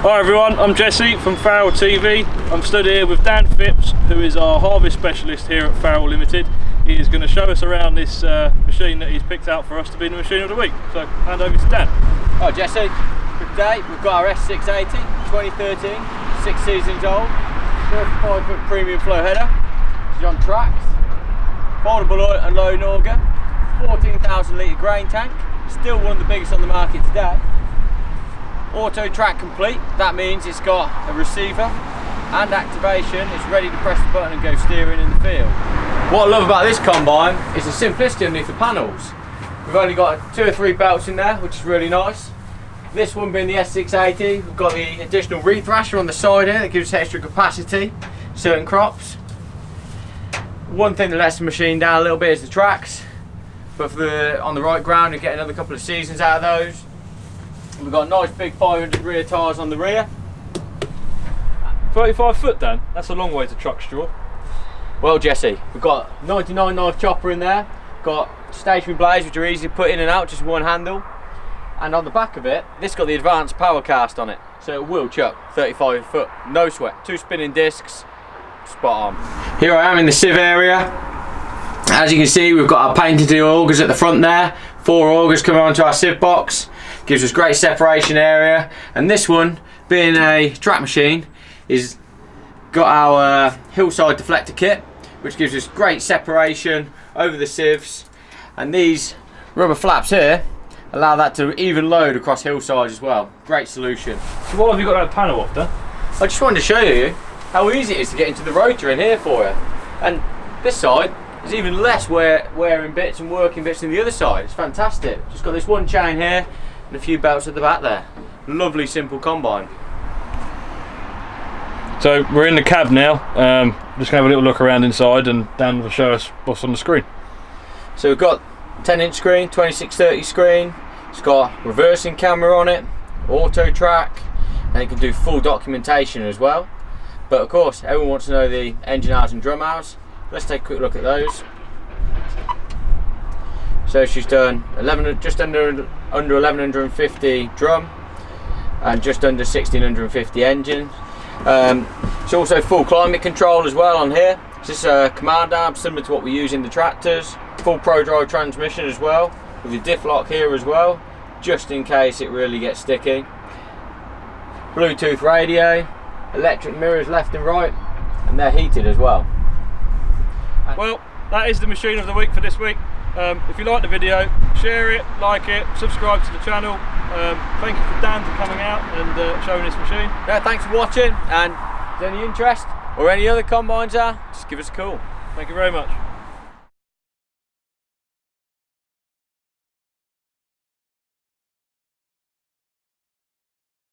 Hi everyone, I'm Jesse from Farol Ltd. I'm stood here with Dan Phipps, who is our harvest specialist here at Farol Ltd. He is going to show us around this machine that he's picked out for us to be the machine of the week. So hand over to Dan. Hi Jesse, for today we've got our S680 2013, 6 seasons old, 35 foot premium flow header. She's on tracks, foldable and load auger, 14,000 litre grain tank, still one of the biggest on the market today. Auto track complete, that means it's got a receiver and activation. It's ready to press the button and go steering in the field. What I love about this combine is the simplicity underneath the panels. We've only got 2 or 3 belts in there, which is really nice. This one being the S680, we've got the additional reed thrasher on the side here that gives us extra capacity, certain crops. One thing that lets the machine down a little bit is the tracks, but for on the right ground, you get another couple of seasons out of those. We've got nice big 500 rear tyres on the rear. 35 foot, Dan? That's a long way to truck straw. Well Jesse, we've got 99 knife chopper in there, got stationary blades which are easy to put in and out, just one handle. And on the back of it, this got the advanced power cast on it, so it will chuck 35 foot, no sweat, 2 spinning discs, spot on. Here I am in the sieve area. As you can see, we've got our painted augers at the front there, 4 augers coming onto our sieve box. Gives us great separation area, and this one, being a track machine, is got our hillside deflector kit, which gives us great separation over the sieves, and these rubber flaps here allow that to even load across hillsides as well. Great solution. So what have you got that panel off, Dan? I just wanted to show you how easy it is to get into the rotor in here for you, and this side is even less wearing bits and working bits than the other side. It's fantastic. Just got this one chain here and a few belts at the back there. Lovely simple combine. So we're in the cab now, just going to have a little look around inside and Dan will show us what's on the screen. So we've got 10-inch screen, 2630 screen, it's got reversing camera on it, auto track, and it can do full documentation as well. But of course everyone wants to know the engine hours and drum hours. Let's take a quick look at those. So she's done just under 1150 drum and just under 1650 engine. It's also full climate control as well on here. It's just a command arm similar to what we use in the tractors. Full pro drive transmission as well, with the diff lock here as well, just in case it really gets sticky. Bluetooth radio, electric mirrors left and right, and they're heated as well. Well, that is the machine of the week for this week. If you like the video, share it, like it, subscribe to the channel. Thank you for Dan for coming out and showing this machine. Yeah, thanks for watching, and if there's any interest or any other combines are, just give us a call. Thank you very much.